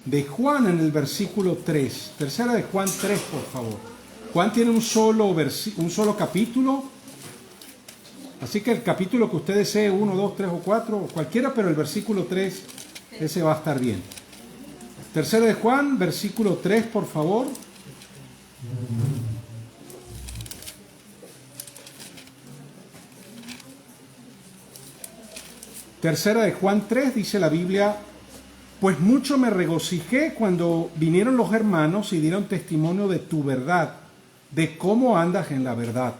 de Juan en el versículo 3. Tercera de Juan 3, por favor. Juan tiene un solo capítulo. Así que el capítulo que usted desee, 1, 2, 3 o 4, o cualquiera, pero el versículo 3, ese va a estar bien. Tercera de Juan, versículo 3, por favor. Tercera de Juan 3, dice la Biblia: pues mucho me regocijé cuando vinieron los hermanos y dieron testimonio de tu verdad, de cómo andas en la verdad.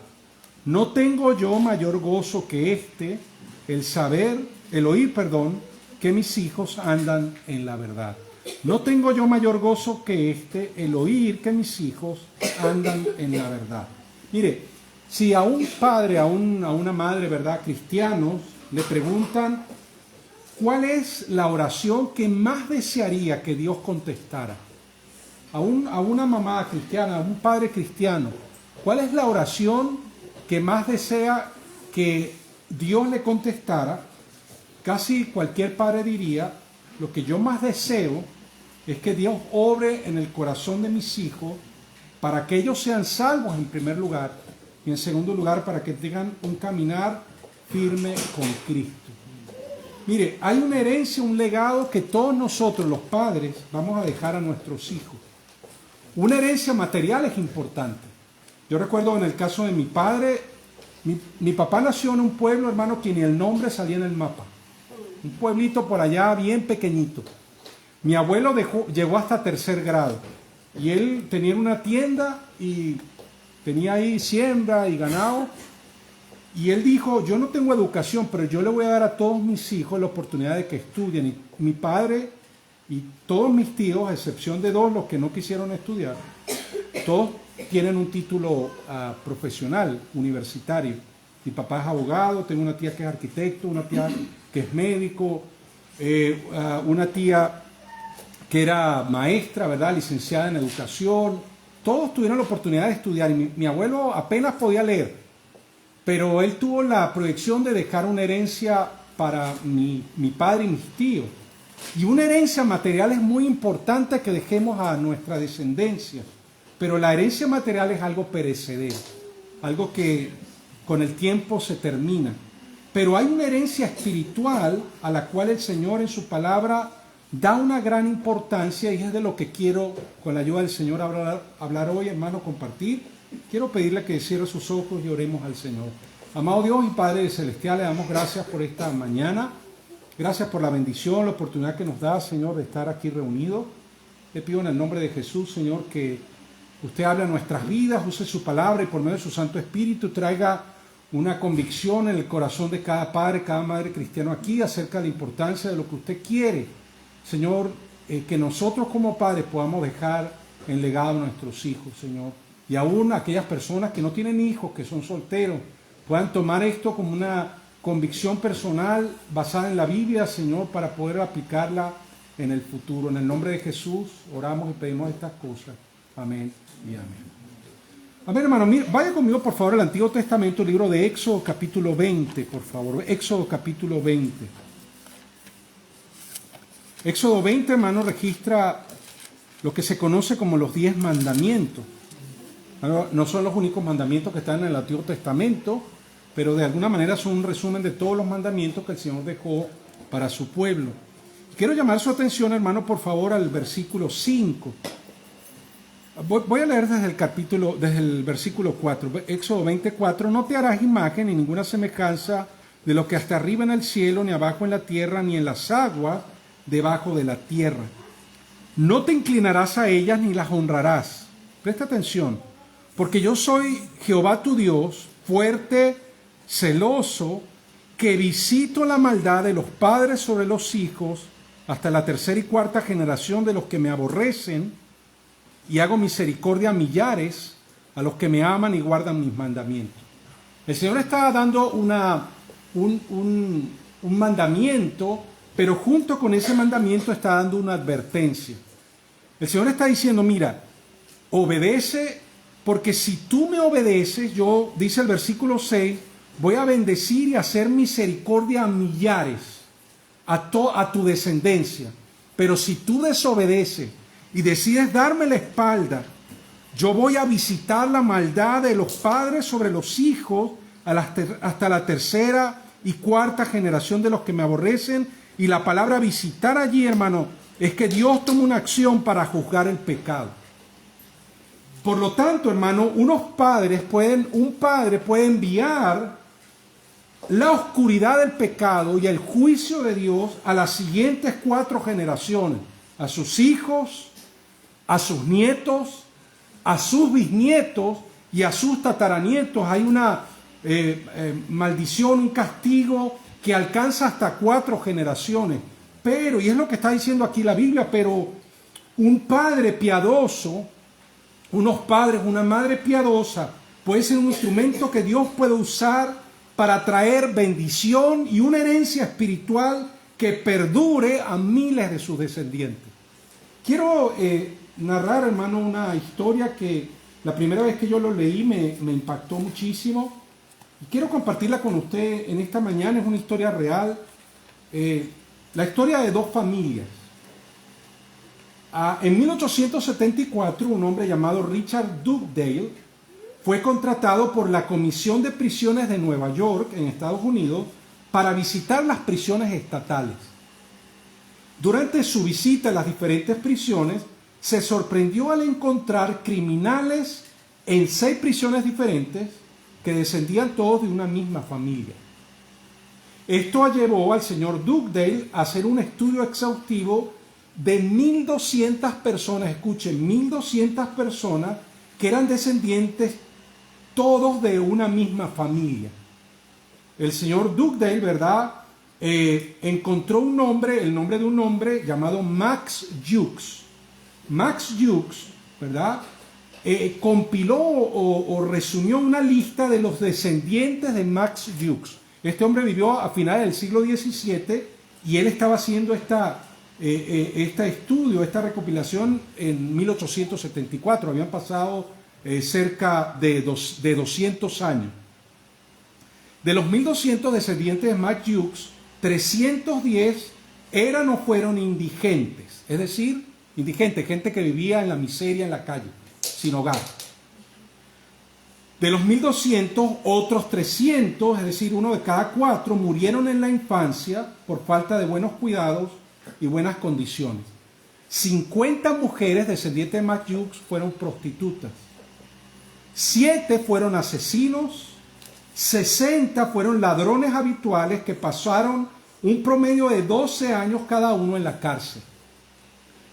No tengo yo mayor gozo que el oír, que mis hijos andan en la verdad. No tengo yo mayor gozo que el oír que mis hijos andan en la verdad. Mire, si a un padre, a una madre, ¿verdad?, cristianos, le preguntan cuál es la oración que más desearía que Dios contestara, a una mamá cristiana, a un padre cristiano, ¿cuál es la oración que más desea que Dios le contestara? Casi cualquier padre diría: lo que yo más deseo es que Dios obre en el corazón de mis hijos para que ellos sean salvos en primer lugar, y en segundo lugar para que tengan un caminar firme con Cristo. Mire, hay una herencia, un legado que todos nosotros, los padres, vamos a dejar a nuestros hijos. Una herencia material es importante. Yo recuerdo en el caso de mi padre, mi papá nació en un pueblo, hermano, que ni el nombre salía en el mapa. Un pueblito por allá bien pequeñito. Mi abuelo llegó hasta tercer grado y él tenía una tienda y tenía ahí siembra y ganado. Y él dijo: yo no tengo educación, pero yo le voy a dar a todos mis hijos la oportunidad de que estudien. Y mi padre y todos mis tíos, a excepción de 2, los que no quisieron estudiar, todos tienen un título profesional, universitario. Mi papá es abogado, tengo una tía que es arquitecto, una tía que es médico, una tía que era maestra, ¿verdad?, licenciada en educación. Todos tuvieron la oportunidad de estudiar y mi abuelo apenas podía leer, pero él tuvo la proyección de dejar una herencia para mi padre y mis tíos. Y una herencia material es muy importante que dejemos a nuestra descendencia, pero la herencia material es algo perecedero, algo que con el tiempo se termina. Pero hay una herencia espiritual a la cual el Señor en su palabra da una gran importancia, y es de lo que quiero, con la ayuda del Señor, hablar hoy, hermano, compartir. Quiero pedirle que cierre sus ojos y oremos al Señor. Amado Dios y Padre Celestial, le damos gracias por esta mañana. Gracias por la bendición, la oportunidad que nos da, Señor, de estar aquí reunidos. Le pido en el nombre de Jesús, Señor, que usted hable a nuestras vidas, use su palabra y por medio de su Santo Espíritu traiga una convicción en el corazón de cada padre, cada madre cristiano aquí acerca de la importancia de lo que usted quiere, Señor, que nosotros como padres podamos dejar en legado a nuestros hijos, Señor. Y aún aquellas personas que no tienen hijos, que son solteros, puedan tomar esto como una convicción personal basada en la Biblia, Señor, para poder aplicarla en el futuro. En el nombre de Jesús oramos y pedimos estas cosas. Amén y amén. Amén, hermano. Mira, vaya conmigo, por favor, al Antiguo Testamento, el libro de Éxodo, capítulo 20, por favor. Éxodo, capítulo 20. Éxodo 20, hermano, registra lo que se conoce como los 10 mandamientos. No son los únicos mandamientos que están en el Antiguo Testamento, pero de alguna manera son un resumen de todos los mandamientos que el Señor dejó para su pueblo. Quiero llamar su atención, hermano, por favor, al versículo 5. Voy a leer desde el versículo 4, Éxodo 24. No te harás imagen ni ninguna semejanza de lo que hasta arriba en el cielo, ni abajo en la tierra, ni en las aguas debajo de la tierra. No te inclinarás a ellas ni las honrarás. Presta atención, porque yo soy Jehová tu Dios, fuerte, celoso, que visito la maldad de los padres sobre los hijos hasta la tercera y cuarta generación de los que me aborrecen, y hago misericordia a millares, a los que me aman y guardan mis mandamientos. El Señor está dando un mandamiento, pero junto con ese mandamiento está dando una advertencia. El Señor está diciendo: mira, obedece, porque si tú me obedeces, yo, dice el versículo 6, voy a bendecir y hacer misericordia a millares, a tu descendencia. Pero si tú desobedeces y decides darme la espalda, yo voy a visitar la maldad de los padres sobre los hijos hasta la tercera y cuarta generación de los que me aborrecen. Y la palabra visitar allí, hermano, es que Dios toma una acción para juzgar el pecado. Por lo tanto, hermano, un padre puede enviar la oscuridad del pecado y el juicio de Dios a las siguientes 4 generaciones, a sus hijos, a sus nietos, a sus bisnietos y a sus tataranietos. Hay una maldición, un castigo que alcanza hasta 4 generaciones. Pero, y es lo que está diciendo aquí la Biblia, pero un padre piadoso, unos padres, una madre piadosa, puede ser un instrumento que Dios puede usar para traer bendición y una herencia espiritual que perdure a miles de sus descendientes. Quiero narrar, hermano, una historia que la primera vez que yo lo leí me impactó muchísimo. Y quiero compartirla con usted en esta mañana. Es una historia real. La historia de 2 familias. En 1874, un hombre llamado Richard Dugdale fue contratado por la Comisión de Prisiones de Nueva York, en Estados Unidos, para visitar las prisiones estatales. Durante su visita a las diferentes prisiones, se sorprendió al encontrar criminales en 6 prisiones diferentes que descendían todos de una misma familia. Esto llevó al señor Dugdale a hacer un estudio exhaustivo de 1.200 personas, escuchen, 1.200 personas que eran descendientes todos de una misma familia. El señor Dugdale, ¿verdad?, encontró un nombre, el nombre de un hombre llamado Max Jukes. Max Jukes, ¿verdad?, compiló o resumió una lista de los descendientes de Max Jukes. Este hombre vivió a finales del siglo XVII y él estaba haciendo este estudio, esta recopilación en 1874. Habían pasado cerca de 200 años. De los 1.200 descendientes de Max Jukes, 310 eran o fueron indigentes, es decir, indigentes, gente que vivía en la miseria en la calle, sin hogar. De los 1.200, otros 300, es decir, 1 de cada 4, murieron en la infancia por falta de buenos cuidados y buenas condiciones. 50 mujeres descendientes de Max Jukes fueron prostitutas. 7 fueron asesinos. 60 fueron ladrones habituales que pasaron un promedio de 12 años cada uno en la cárcel.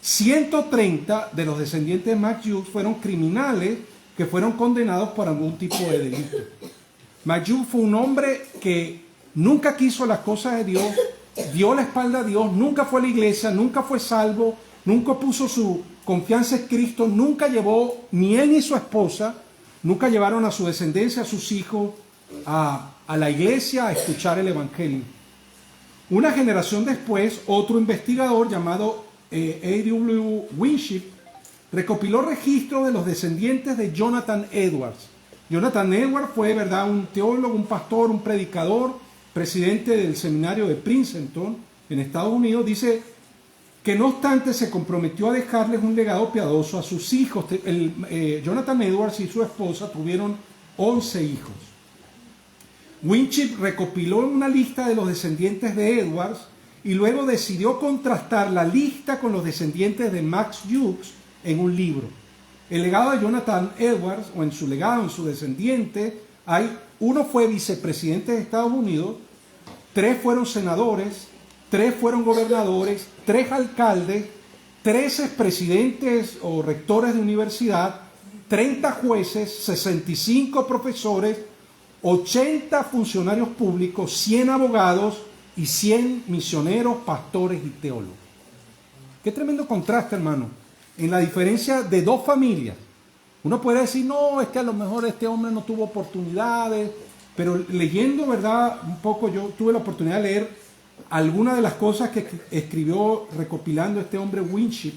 130 de los descendientes de Max Jukes fueron criminales que fueron condenados por algún tipo de delito. Max Jukes fue un hombre que nunca quiso las cosas de Dios, dio la espalda a Dios, nunca fue a la iglesia, nunca fue salvo, nunca puso su confianza en Cristo, nunca llevó, ni él ni su esposa, nunca llevaron a su descendencia, a sus hijos, a la iglesia a escuchar el evangelio. Una generación después, otro investigador llamado A.W. Winship recopiló registros de los descendientes de Jonathan Edwards. Jonathan Edwards fue, ¿verdad?, un teólogo, un pastor, un predicador, presidente del seminario de Princeton en Estados Unidos. Dice que no obstante se comprometió a dejarles un legado piadoso a sus hijos. Jonathan Edwards y su esposa tuvieron 11 hijos. Winship recopiló una lista de los descendientes de Edwards y luego decidió contrastar la lista con los descendientes de Max Jukes en un libro. El legado de Jonathan Edwards, o en su legado, en su descendiente, uno fue vicepresidente de Estados Unidos, 3 fueron senadores, 3 fueron gobernadores, 3 alcaldes, 13 presidentes o rectores de universidad, 30 jueces, 65 profesores, 80 funcionarios públicos, 100 abogados y 100 misioneros, pastores y teólogos. Qué tremendo contraste, hermano, en la diferencia de 2 familias. Uno puede decir, no, es que a lo mejor este hombre no tuvo oportunidades, pero leyendo, ¿verdad?, un poco, yo tuve la oportunidad de leer algunas de las cosas que escribió recopilando este hombre Winship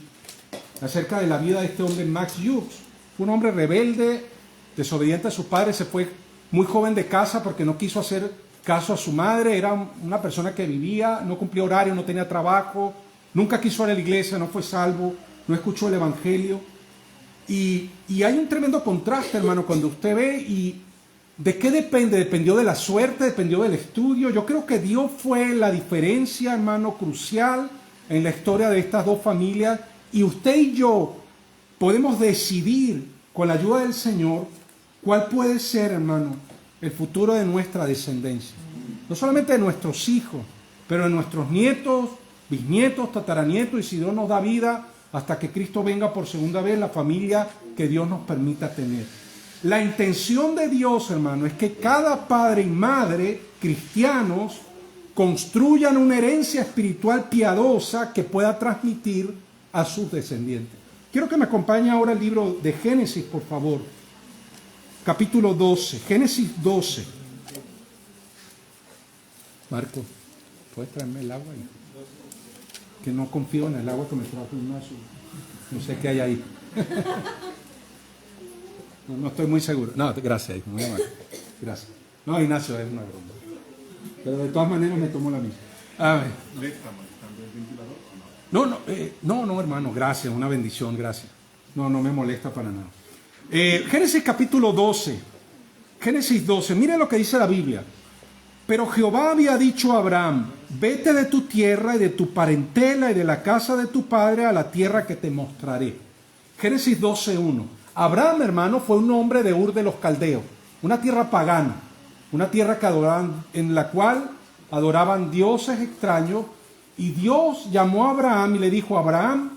acerca de la vida de este hombre Max Jukes. Fue un hombre rebelde, desobediente a sus padres, se fue muy joven de casa porque no quiso hacer caso a su madre, era una persona que vivía, no cumplía horario, no tenía trabajo, nunca quiso ir a la iglesia, no fue salvo, no escuchó el evangelio. Y hay un tremendo contraste, hermano, cuando usted ve y ¿de qué depende? ¿Dependió de la suerte? ¿Dependió del estudio? Yo creo que Dios fue la diferencia, hermano, crucial en la historia de estas dos familias. Y usted y yo podemos decidir, con la ayuda del Señor, cuál puede ser, hermano, el futuro de nuestra descendencia. No solamente de nuestros hijos, pero de nuestros nietos, bisnietos, tataranietos, y si Dios nos da vida, hasta que Cristo venga por segunda vez, la familia que Dios nos permita tener. La intención de Dios, hermano, es que cada padre y madre cristianos construyan una herencia espiritual piadosa que pueda transmitir a sus descendientes. Quiero que me acompañe ahora el libro de Génesis, por favor. Capítulo 12, Génesis 12. Marco, ¿puedes traerme el agua? Que no confío en el agua que me trajo Ignacio. No sé qué hay ahí. No estoy muy seguro. No, gracias, hijo, muy amable. Gracias. No, Ignacio, es una broma. Pero de todas maneras me tomo la misma. A ver. No, hermano, gracias, una bendición, gracias. No me molesta para nada. Génesis capítulo 12. Génesis 12, mire lo que dice la Biblia. Pero Jehová había dicho a Abraham, vete de tu tierra y de tu parentela y de la casa de tu padre a la tierra que te mostraré. Génesis 12:1. Abraham, hermano, fue un hombre de Ur de los Caldeos, una tierra pagana, una tierra que adoraban, en la cual adoraban dioses extraños, y Dios llamó a Abraham y le dijo: Abraham,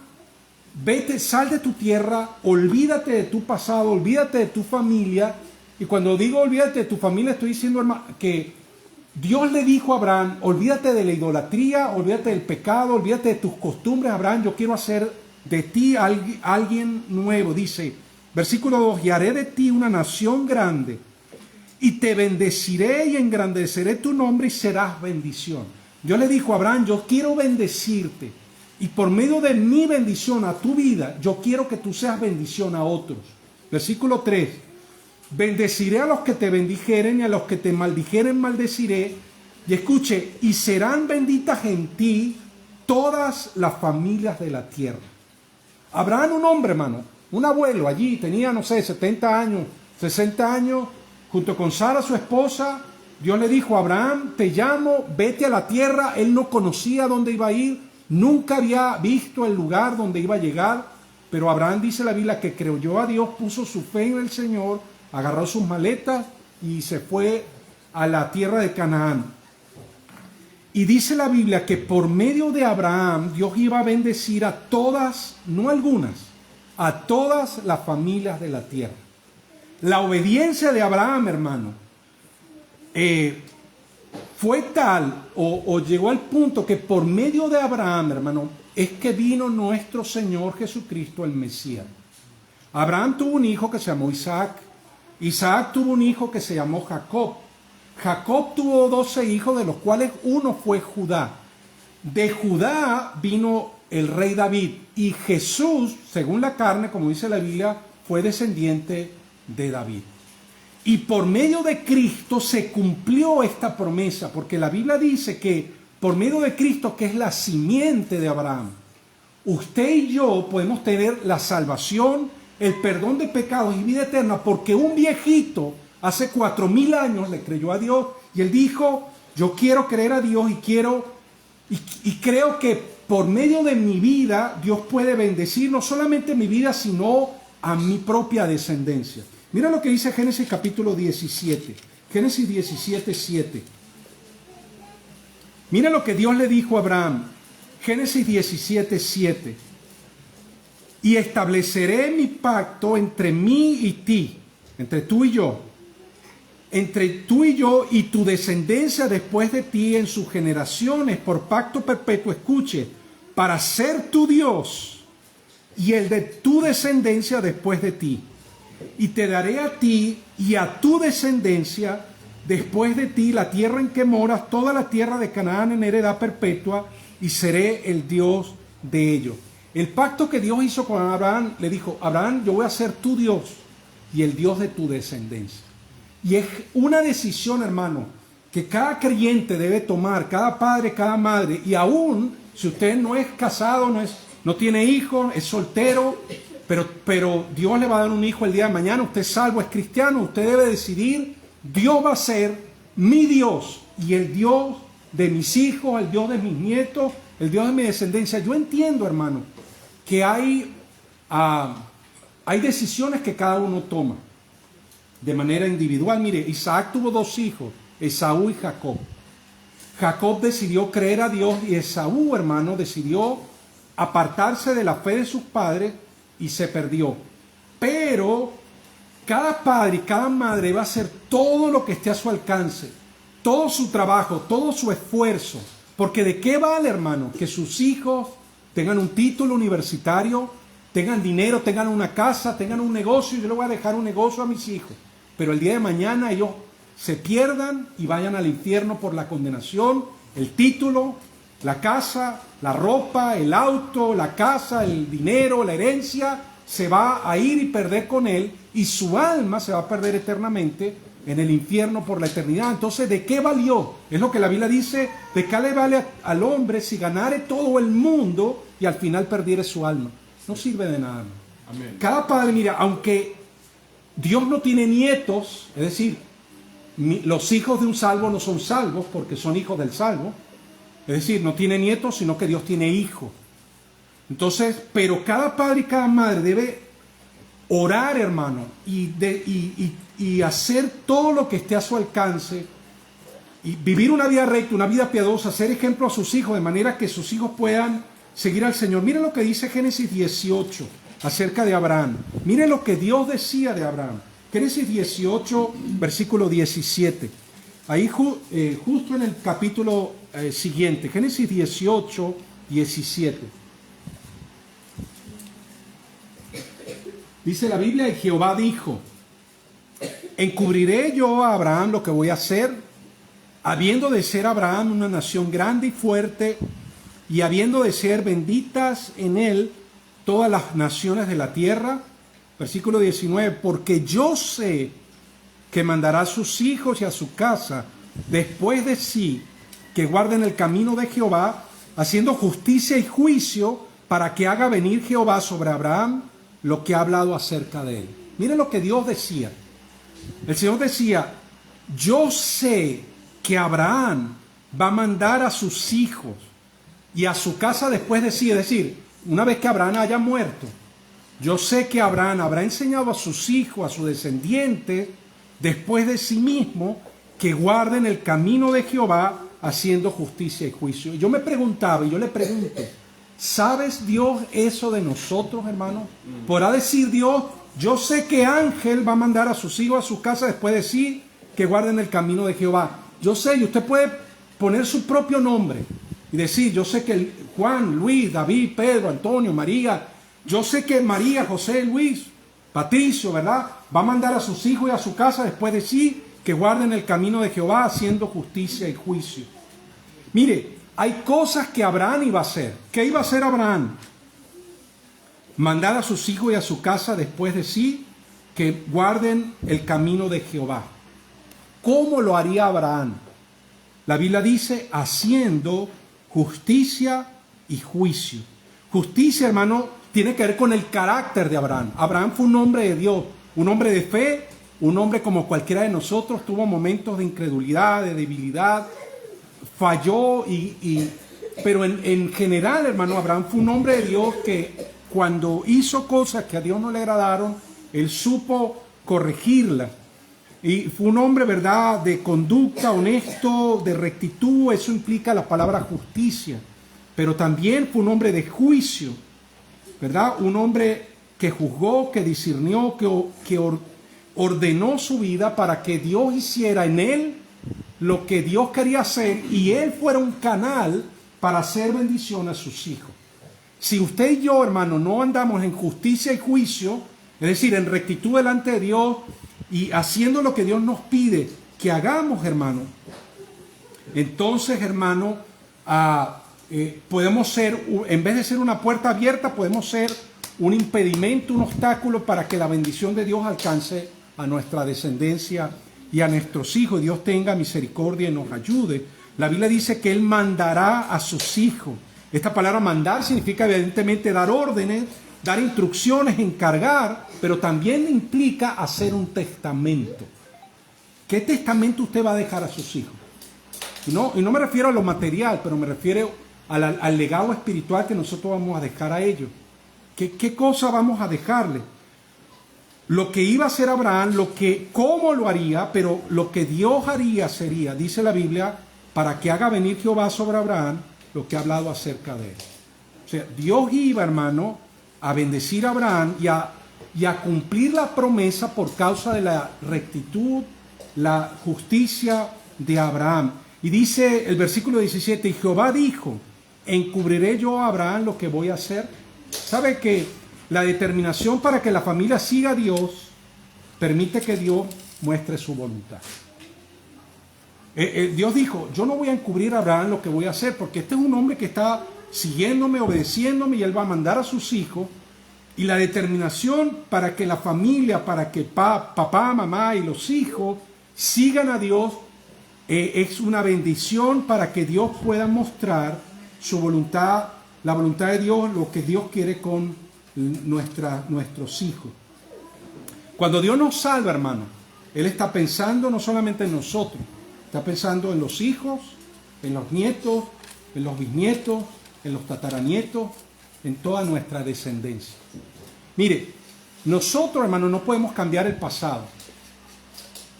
vete, sal de tu tierra, olvídate de tu pasado, olvídate de tu familia. Y cuando digo olvídate de tu familia, estoy diciendo, hermano, que Dios le dijo a Abraham: olvídate de la idolatría, olvídate del pecado, olvídate de tus costumbres, Abraham, yo quiero hacer de ti alguien nuevo. Dice, versículo 2, y haré de ti una nación grande, y te bendeciré y engrandeceré tu nombre y serás bendición. Dios le dijo a Abraham: yo quiero bendecirte, y por medio de mi bendición a tu vida, yo quiero que tú seas bendición a otros. Versículo 3, bendeciré a los que te bendijeren y a los que te maldijeren maldeciré. Y escuche, y serán benditas en ti todas las familias de la tierra. Abraham, un hombre, hermano, un abuelo allí, tenía, no sé, 70 años, 60 años, junto con Sara, su esposa. Dios le dijo a Abraham: te llamo, vete a la tierra. Él no conocía dónde iba a ir, nunca había visto el lugar donde iba a llegar, pero Abraham, dice la Biblia, que creyó a Dios, puso su fe en el Señor, agarró sus maletas y se fue a la tierra de Canaán. Y dice la Biblia que por medio de Abraham Dios iba a bendecir a todas, no algunas, a todas las familias de la tierra. La obediencia de Abraham, hermano, fue tal o llegó al punto que por medio de Abraham, hermano, es que vino nuestro Señor Jesucristo, el Mesías. Abraham tuvo un hijo que se llamó Isaac. Isaac tuvo un hijo que se llamó Jacob. Jacob tuvo 12 hijos, de los cuales uno fue Judá. De Judá vino el rey David, y Jesús, según la carne, como dice la Biblia, fue descendiente de David. Y por medio de Cristo se cumplió esta promesa, porque la Biblia dice que por medio de Cristo, que es la simiente de Abraham, usted y yo podemos tener la salvación, el perdón de pecados y vida eterna, porque un viejito hace 4000 años le creyó a Dios y él dijo: yo quiero creer a Dios y creo que por medio de mi vida Dios puede bendecir no solamente mi vida, sino a mi propia descendencia. Mira lo que dice Génesis capítulo 17, Génesis 17:7. Mira lo que Dios le dijo a Abraham, Génesis 17:7. Y estableceré mi pacto entre mí y ti, entre tú y yo, entre tú y yo y tu descendencia después de ti en sus generaciones, por pacto perpetuo, escuche, para ser tu Dios y el de tu descendencia después de ti. Y te daré a ti y a tu descendencia después de ti la tierra en que moras, toda la tierra de Canaán en heredad perpetua, y seré el Dios de ellos. El pacto que Dios hizo con Abraham, le dijo: Abraham, yo voy a ser tu Dios y el Dios de tu descendencia. Y es una decisión, hermano, que cada creyente debe tomar, cada padre, cada madre, y aún Si usted no es casado, no tiene hijos, es soltero, pero Dios le va a dar un hijo el día de mañana, usted es salvo, es cristiano, usted debe decidir, Dios va a ser mi Dios y el Dios de mis hijos, el Dios de mis nietos, el Dios de mi descendencia. Yo entiendo, hermano, que hay decisiones que cada uno toma de manera individual. Mire, Isaac tuvo 2 hijos, Esaú y Jacob. Jacob decidió creer a Dios y Esaú, hermano, decidió apartarse de la fe de sus padres y se perdió. Pero cada padre y cada madre va a hacer todo lo que esté a su alcance, todo su trabajo, todo su esfuerzo. Porque ¿de qué vale, hermano, que sus hijos tengan un título universitario, tengan dinero, tengan una casa, tengan un negocio? Yo le voy a dejar un negocio a mis hijos, pero el día de mañana ellos se pierdan y vayan al infierno por la condenación, el título, la casa, la ropa, el auto, la casa, el dinero, la herencia, se va a ir y perder con él, y su alma se va a perder eternamente en el infierno por la eternidad. Entonces, ¿de qué valió? Es lo que la Biblia dice: ¿de qué le vale al hombre si ganare todo el mundo y al final perdiere su alma? No sirve de nada. Amén. Cada padre, mira, aunque Dios no tiene nietos, es decir, los hijos de un salvo no son salvos porque son hijos del salvo, es decir, no tiene nietos, sino que Dios tiene hijos. Entonces, pero cada padre y cada madre debe orar, hermano, y hacer todo lo que esté a su alcance, y vivir una vida recta, una vida piadosa, ser ejemplo a sus hijos, de manera que sus hijos puedan seguir al Señor. Miren lo que dice Génesis 18 acerca de Abraham. Miren lo que Dios decía de Abraham. Génesis 18, versículo 17. Ahí justo en el capítulo siguiente, Génesis 18, 17. Dice la Biblia: y Jehová dijo: ¿encubriré yo a Abraham lo que voy a hacer? Habiendo de ser Abraham una nación grande y fuerte, y habiendo de ser benditas en él todas las naciones de la tierra. Versículo 19, porque yo sé que mandará a sus hijos y a su casa después de sí, que guarden el camino de Jehová, haciendo justicia y juicio, para que haga venir Jehová sobre Abraham lo que ha hablado acerca de él. Miren lo que Dios decía. El Señor decía: yo sé que Abraham va a mandar a sus hijos y a su casa después de sí, es decir, una vez que Abraham haya muerto. Yo sé que Abraham habrá enseñado a sus hijos, a sus descendientes, después de sí mismo, que guarden el camino de Jehová, haciendo justicia y juicio. Y yo me preguntaba, y yo le pregunto, ¿sabes Dios eso de nosotros, hermano? ¿Podrá decir Dios: yo sé que Ángel va a mandar a sus hijos a su casa después de sí, que guarden el camino de Jehová? Yo sé, y usted puede poner su propio nombre y decir: yo sé que Juan, Luis, David, Pedro, Antonio, María, yo sé que María, José, Luis, Patricio, ¿verdad?, va a mandar a sus hijos y a su casa después de sí, que guarden el camino de Jehová, haciendo justicia y juicio. Mire, hay cosas que Abraham iba a hacer. ¿Qué iba a hacer Abraham? Mandar a sus hijos y a su casa después de sí, que guarden el camino de Jehová. ¿Cómo lo haría Abraham? La Biblia dice: haciendo justicia y juicio. Justicia, hermano, tiene que ver con el carácter de Abraham. Abraham fue un hombre de Dios, un hombre de fe, un hombre como cualquiera de nosotros. Tuvo momentos de incredulidad, de debilidad, falló, pero en general, hermano, Abraham fue un hombre de Dios que cuando hizo cosas que a Dios no le agradaron, él supo corregirlas. Y fue un hombre, ¿verdad?, de conducta, honesto, de rectitud. Eso implica la palabra justicia. Pero también fue un hombre de juicio, ¿verdad? Un hombre que juzgó, que discernió, que ordenó su vida para que Dios hiciera en él lo que Dios quería hacer, y él fuera un canal para hacer bendición a sus hijos. Si usted y yo, hermano, no andamos en justicia y juicio, es decir, en rectitud delante de Dios y haciendo lo que Dios nos pide que hagamos, hermano, entonces, hermano, podemos ser, en vez de ser una puerta abierta, podemos ser un impedimento, un obstáculo para que la bendición de Dios alcance a nuestra descendencia y a nuestros hijos. Dios tenga misericordia y nos ayude. La Biblia dice que Él mandará a sus hijos. Esta palabra mandar significa evidentemente dar órdenes, dar instrucciones, encargar, pero también implica hacer un testamento. ¿Qué testamento usted va a dejar a sus hijos? Y no me refiero a lo material, pero me refiero al legado espiritual que nosotros vamos a dejar a ellos. ¿Qué cosa vamos a dejarle? Lo que iba a hacer Abraham, cómo lo haría, pero lo que Dios haría sería, dice la Biblia, para que haga venir Jehová sobre Abraham lo que ha hablado acerca de él. O sea, Dios iba, hermano, a bendecir a Abraham y a cumplir la promesa por causa de la rectitud, la justicia de Abraham. Y dice el versículo 17, y Jehová dijo, ¿encubriré yo a Abraham lo que voy a hacer? ¿Sabe que la determinación para que la familia siga a Dios permite que Dios muestre su voluntad? Dios dijo, yo no voy a encubrir a Abraham lo que voy a hacer, porque este es un hombre que está siguiéndome, obedeciéndome, y él va a mandar a sus hijos. Y la determinación para que la familia, para que papá, mamá y los hijos sigan a Dios, es una bendición para que Dios pueda mostrar su voluntad, la voluntad de Dios, lo que Dios quiere con nuestros hijos. Cuando Dios nos salva, hermano, Él está pensando no solamente en nosotros, está pensando en los hijos, en los nietos, en los bisnietos, en los tataranietos, en toda nuestra descendencia. Mire, nosotros, hermano, no podemos cambiar el pasado.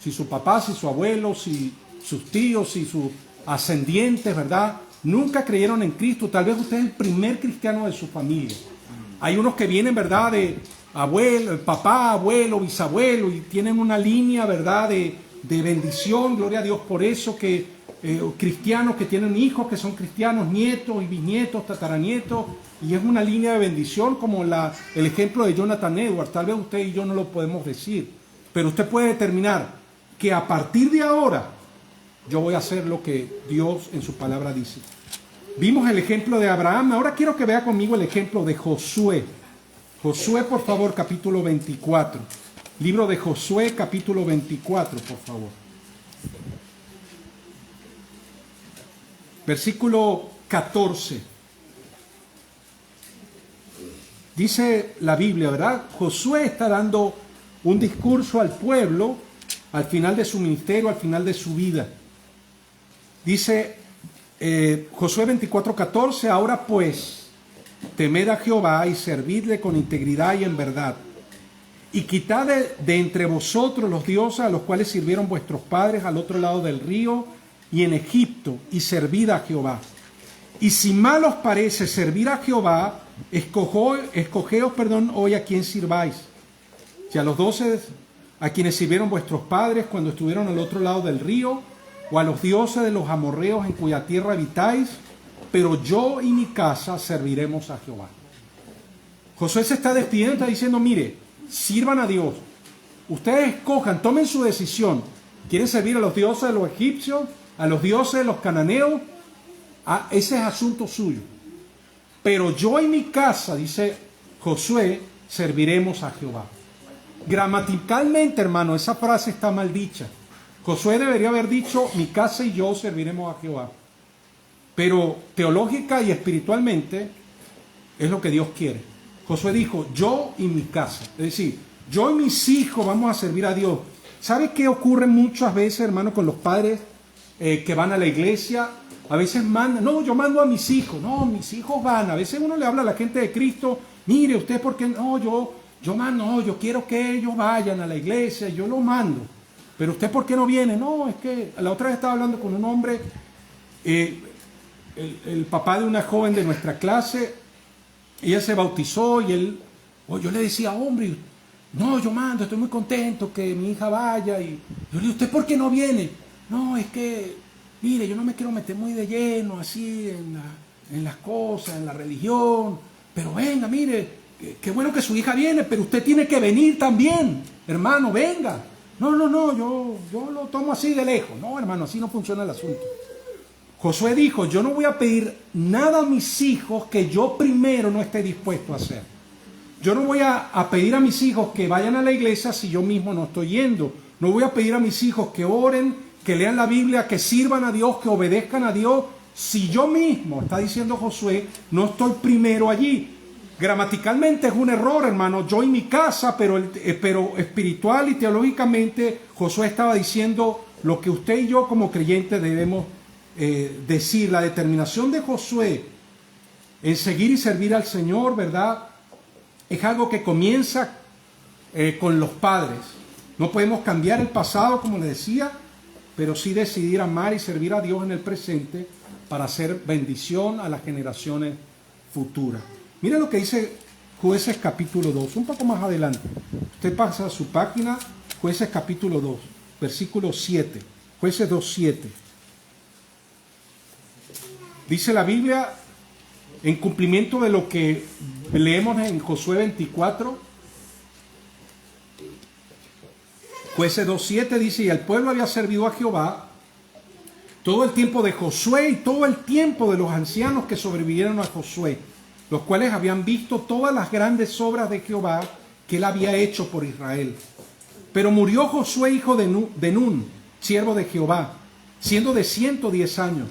Si su papá, si su abuelo, si sus tíos, si sus ascendientes, ¿verdad?, nunca creyeron en Cristo, tal vez usted es el primer cristiano de su familia. Hay unos que vienen, ¿verdad?, de abuelo, papá, abuelo, bisabuelo, y tienen una línea, ¿verdad?, de bendición, gloria a Dios por eso, que cristianos que tienen hijos que son cristianos, nietos y bisnietos, tataranietos, y es una línea de bendición como el ejemplo de Jonathan Edwards. Tal vez usted y yo no lo podemos decir, pero usted puede determinar que a partir de ahora yo voy a hacer lo que Dios en su palabra dice. Vimos el ejemplo de Abraham, ahora quiero que vea conmigo el ejemplo de Josué. Josué, por favor, capítulo 24. Libro de Josué, capítulo 24, por favor. Versículo 14. Dice la Biblia, ¿verdad? Josué está dando un discurso al pueblo al final de su ministerio, al final de su vida. Dice Josué 24:14, ahora pues, temed a Jehová y servidle con integridad y en verdad. Y quitad de entre vosotros los dioses a los cuales sirvieron vuestros padres al otro lado del río y en Egipto, y servid a Jehová. Y si mal os parece servir a Jehová, escogeos hoy a quien sirváis. Si a los 12 a quienes sirvieron vuestros padres cuando estuvieron al otro lado del río, o a los dioses de los amorreos en cuya tierra habitáis, pero yo y mi casa serviremos a Jehová. Josué se está despidiendo, está diciendo, mire, sirvan a Dios. Ustedes escojan, tomen su decisión. ¿Quieren servir a los dioses de los egipcios? ¿A los dioses de los cananeos? Ese es asunto suyo. Pero yo y mi casa, dice Josué, serviremos a Jehová. Gramaticalmente, hermano, esa frase está mal dicha. Josué debería haber dicho, mi casa y yo serviremos a Jehová. Pero teológica y espiritualmente es lo que Dios quiere. Josué dijo, yo y mi casa. Es decir, yo y mis hijos vamos a servir a Dios. ¿Sabe qué ocurre muchas veces, hermano, con los padres que van a la iglesia? A veces mandan, no, yo mando a mis hijos. No, mis hijos van. A veces uno le habla a la gente de Cristo, mire, usted, ¿por qué? No, yo mando, no, yo quiero que ellos vayan a la iglesia, yo los mando. Pero usted, ¿por qué no viene? No, es que la otra vez estaba hablando con un hombre, el papá de una joven de nuestra clase, ella se bautizó y yo le decía, hombre, no, yo mando, estoy muy contento que mi hija vaya. Y yo le digo, ¿usted por qué no viene? No, es que, mire, yo no me quiero meter muy de lleno así en las cosas, en la religión, pero venga, mire, qué bueno que su hija viene, pero usted tiene que venir también, hermano, venga. No, yo lo tomo así de lejos. No, hermano, así no funciona el asunto. Josué dijo, yo no voy a pedir nada a mis hijos que yo primero no esté dispuesto a hacer. Yo no voy a pedir a mis hijos que vayan a la iglesia si yo mismo no estoy yendo. No voy a pedir a mis hijos que oren, que lean la Biblia, que sirvan a Dios, que obedezcan a Dios, si yo mismo, está diciendo Josué, no estoy primero allí? Gramaticalmente es un error, hermano, yo y mi casa, pero espiritual y teológicamente Josué estaba diciendo lo que usted y yo como creyentes debemos decir. La determinación de Josué en seguir y servir al Señor, ¿verdad?, es algo que comienza con los padres. No podemos cambiar el pasado, como le decía, pero sí decidir amar y servir a Dios en el presente para hacer bendición a las generaciones futuras. Mire lo que dice Jueces capítulo 2, un poco más adelante. Usted pasa a su página, Jueces capítulo 2, versículo 7. Jueces 2, 7. Dice la Biblia, en cumplimiento de lo que leemos en Josué 24, Jueces 2:7 dice: y el pueblo había servido a Jehová todo el tiempo de Josué y todo el tiempo de los ancianos que sobrevivieron a Josué, los cuales habían visto todas las grandes obras de Jehová que él había hecho por Israel. Pero murió Josué, hijo de Nun, siervo de Jehová, siendo de 110 años,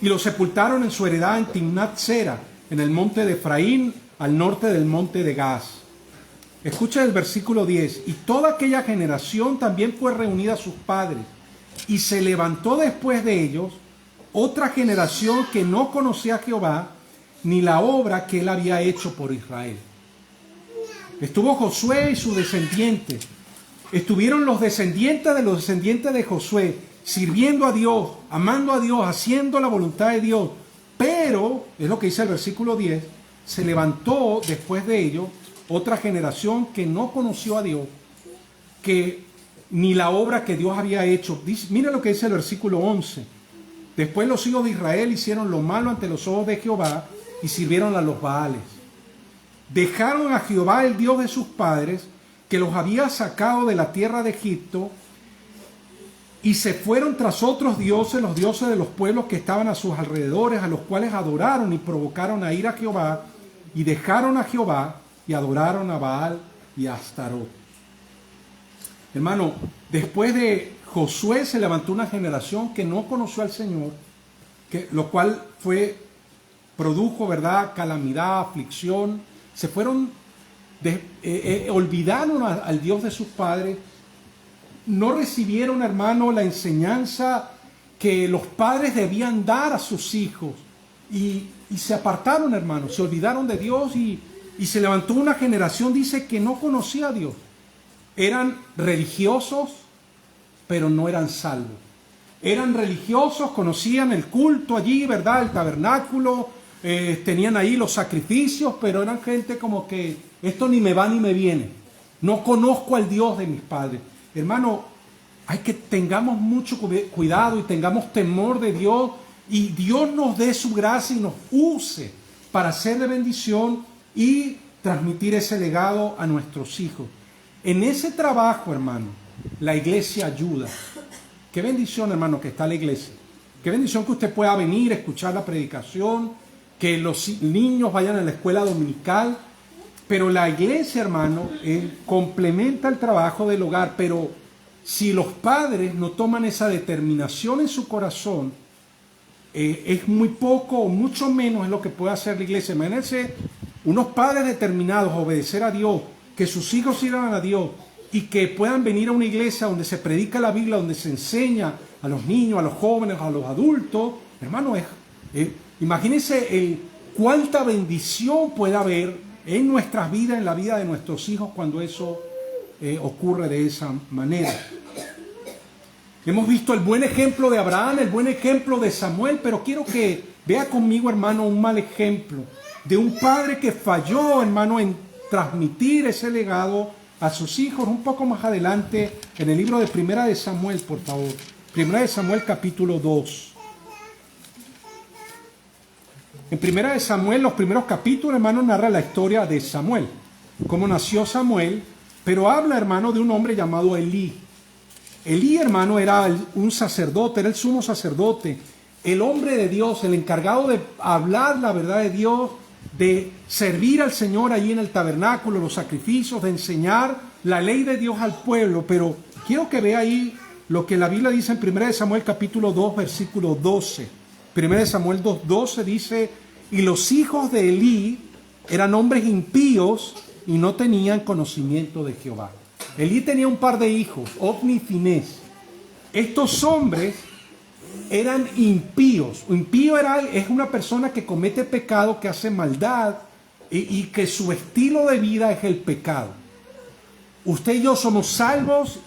y lo sepultaron en su heredad en Timnat-Sera, en el monte de Efraín, al norte del monte de Gaz. Escucha el versículo 10. Y toda aquella generación también fue reunida a sus padres, y se levantó después de ellos otra generación que no conocía a Jehová, ni la obra que él había hecho por Israel. Estuvo Josué y su descendiente. Estuvieron los descendientes de Josué, sirviendo a Dios, amando a Dios, haciendo la voluntad de Dios. Pero, es lo que dice el versículo 10, se levantó después de ellos otra generación que no conoció a Dios, que ni la obra que Dios había hecho. Mira lo que dice el versículo 11. Después los hijos de Israel hicieron lo malo ante los ojos de Jehová y sirvieron a los Baales. Dejaron a Jehová, el Dios de sus padres, que los había sacado de la tierra de Egipto, y se fueron tras otros dioses, los dioses de los pueblos que estaban a sus alrededores, a los cuales adoraron y provocaron a ir a Jehová, y dejaron a Jehová y adoraron a Baal y a Astarot. Hermano, después de Josué se levantó una generación que no conoció al Señor, lo cual produjo, ¿verdad?, calamidad, aflicción. Se fueron, olvidaron al Dios de sus padres. No recibieron, hermano, la enseñanza que los padres debían dar a sus hijos. Y se apartaron, hermano, se olvidaron de Dios y se levantó una generación, dice, que no conocía a Dios. Eran religiosos, pero no eran salvos. Eran religiosos, conocían el culto allí, ¿verdad?, el tabernáculo, tenían ahí los sacrificios, pero eran gente como que esto ni me va ni me viene. No conozco al Dios de mis padres. Hermano, tengamos mucho cuidado y tengamos temor de Dios, y Dios nos dé su gracia y nos use para hacer de bendición y transmitir ese legado a nuestros hijos. En ese trabajo, hermano, la iglesia ayuda. Qué bendición, hermano, que está la iglesia. Qué bendición que usted pueda venir, escuchar la predicación, que los niños vayan a la escuela dominical. Pero la iglesia, hermano, complementa el trabajo del hogar. Pero si los padres no toman esa determinación en su corazón, es muy poco o mucho menos es lo que puede hacer la iglesia. Imagínense unos padres determinados a obedecer a Dios, que sus hijos sirvan a Dios y que puedan venir a una iglesia donde se predica la Biblia, donde se enseña a los niños, a los jóvenes, a los adultos. Hermano, imagínense cuánta bendición puede haber en nuestras vidas, en la vida de nuestros hijos, cuando eso ocurre de esa manera. Hemos visto el buen ejemplo de Abraham, el buen ejemplo de Samuel, pero quiero que vea conmigo, hermano, un mal ejemplo de un padre que falló, hermano, en transmitir ese legado a sus hijos. Un poco más adelante, en el libro de Primera de Samuel, por favor. Primera de Samuel, capítulo 2. En Primera de Samuel, los primeros capítulos, hermano, narra la historia de Samuel, cómo nació Samuel, pero habla, hermano, de un hombre llamado Elí. Elí, hermano, era un sacerdote, era el sumo sacerdote, el hombre de Dios, el encargado de hablar la verdad de Dios, de servir al Señor allí en el tabernáculo, los sacrificios, de enseñar la ley de Dios al pueblo. Pero quiero que vea ahí lo que la Biblia dice en 1 Samuel capítulo 2, versículo 12. 1 Samuel 2:12 dice, y los hijos de Elí eran hombres impíos y no tenían conocimiento de Jehová. Elí tenía un par de hijos, Ofni y Finés. Estos hombres eran impíos. Impío es una persona que comete pecado, que hace maldad y que su estilo de vida es el pecado. Usted y yo somos salvos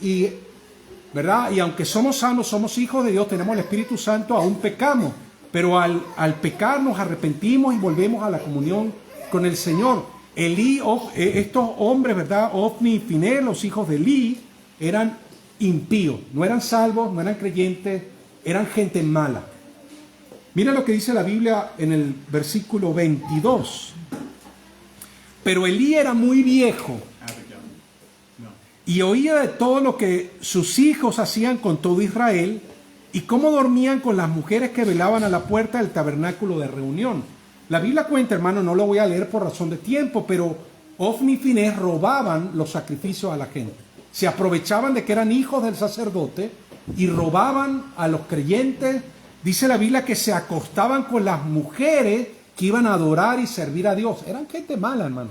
¿verdad? Y aunque somos salvos, somos hijos de Dios, tenemos el Espíritu Santo, aún pecamos. Pero al pecar nos arrepentimos y volvemos a la comunión con el Señor. Estos hombres, ¿verdad? Ofni y Finés, los hijos de Elí, eran impíos. No eran salvos, no eran creyentes, eran gente mala. Mira lo que dice la Biblia en el versículo 22. Pero Elí era muy viejo y oía de todo lo que sus hijos hacían con todo Israel y cómo dormían con las mujeres que velaban a la puerta del tabernáculo de reunión. La Biblia cuenta, hermano, no lo voy a leer por razón de tiempo, pero Ofni y Finés robaban los sacrificios a la gente. Se aprovechaban de que eran hijos del sacerdote y robaban a los creyentes. Dice la Biblia que se acostaban con las mujeres que iban a adorar y servir a Dios. Eran gente mala, hermano,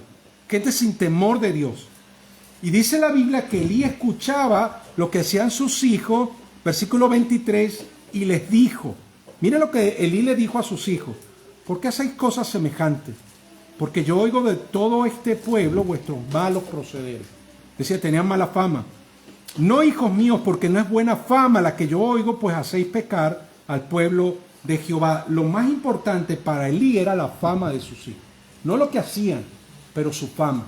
gente sin temor de Dios. Y dice la Biblia que Elí escuchaba lo que hacían sus hijos, versículo 23, y les dijo, mira lo que Elí le dijo a sus hijos, ¿por qué hacéis cosas semejantes? Porque yo oigo de todo este pueblo vuestros malos procederes. Decía, tenían mala fama. No, hijos míos, porque no es buena fama la que yo oigo, pues hacéis pecar al pueblo de Jehová. Lo más importante para Elí era la fama de sus hijos. No lo que hacían, pero su fama.